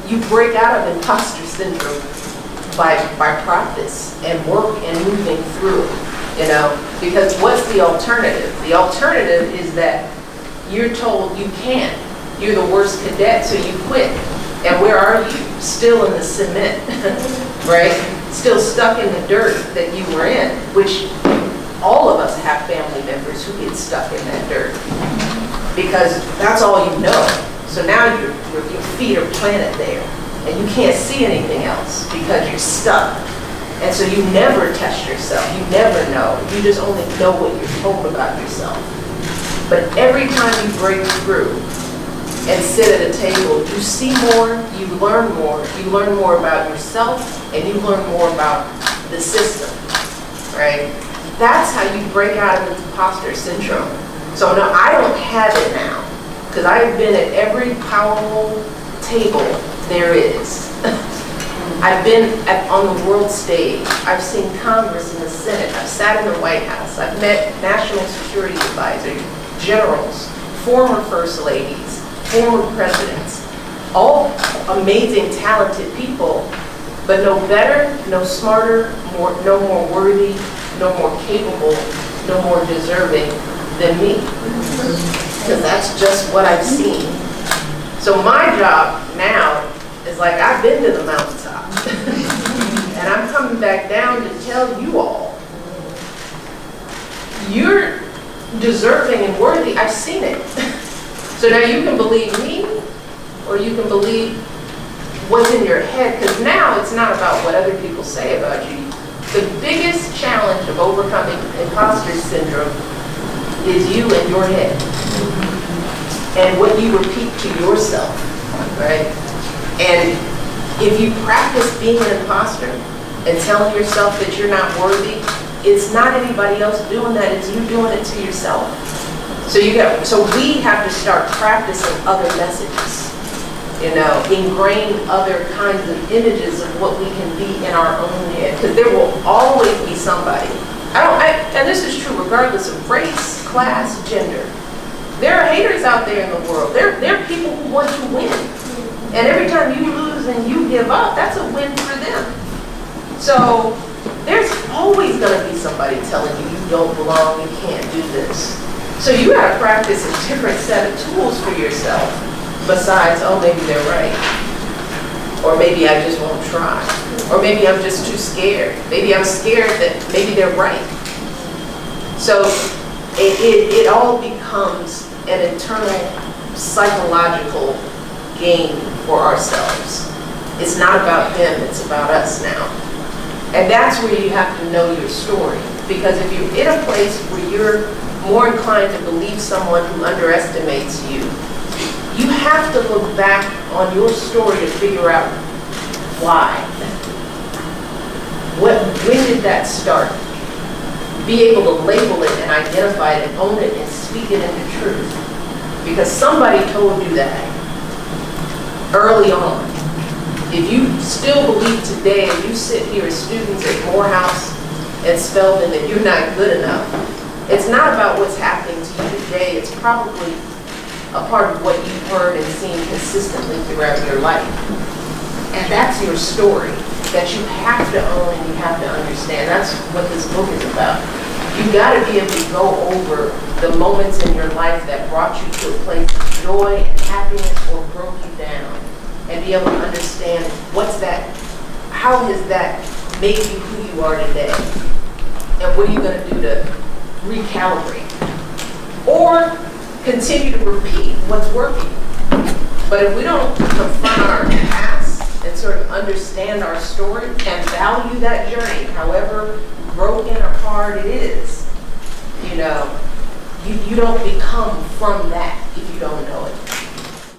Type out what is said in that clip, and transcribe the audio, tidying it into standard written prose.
you break out of imposter syndrome by practice and work and moving through it, because what's the alternative? The alternative is that you're told you can't. You're the worst cadet, so you quit. And where are you? Still in the cement, right? Still stuck in the dirt that you were in, which all of us have family members who get stuck in that dirt because that's all you know. So now your feet are planted there and you can't see anything else because you're stuck. And so you never test yourself. You never know. You just only know what you're told about yourself. But every time you break through and sit at a table, you see more, you learn more about yourself, and you learn more about the system, right? That's how you break out of imposter syndrome. So no, I don't have it now, because I've been at every powerful table there is. I've been on the world stage. I've seen Congress and the Senate. I've sat in the White House. I've met national security advisors, generals, former first ladies, former presidents, all amazing, talented people, but no better, no smarter, no more worthy, no more capable, no more deserving than me. Because that's just what I've seen. So my job now is like, I've been to the mountaintop. And I'm coming back down to tell you all, you're deserving and worthy. I've seen it. So now you can believe me, or you can believe what's in your head, because now it's not about what other people say about you. The biggest challenge of overcoming imposter syndrome is you and your head, and what you repeat to yourself, right? And if you practice being an imposter and telling yourself that you're not worthy, it's not anybody else doing that, it's you doing it to yourself. So we have to start practicing other messages, ingrain other kinds of images of what we can be in our own head, because there will always be somebody. And this is true regardless of race, class, gender. There are haters out there in the world. There are people who want to win. And every time you lose and you give up, that's a win for them. So there's always going to be somebody telling you you don't belong, you can't do this. So you got to practice a different set of tools for yourself besides, oh, maybe they're right. Or maybe I just won't try. Or maybe I'm just too scared. Maybe I'm scared that maybe they're right. So it all becomes an internal psychological game for ourselves. It's not about them, it's about us now. And that's where you have to know your story. Because if you're in a place where you're more inclined to believe someone who underestimates you, you have to look back on your story to figure out why. When did that start? Be able to label it and identify it and own it and speak it into truth. Because somebody told you that early on. If you still believe today, and you sit here as students at Morehouse and Spelman that you're not good enough, it's not about what's happening to you today. It's probably a part of what you've heard and seen consistently throughout your life. And that's your story that you have to own and you have to understand. That's what this book is about. You've got to be able to go over the moments in your life that brought you to a place of joy and happiness or broke you down, and be able to understand how has that made you who you are today, and what are you going to do to recalibrate or continue to repeat what's working. But if we don't confront our past and sort of understand our story and value that journey, however broken or hard it is, you don't become from that if you don't know it.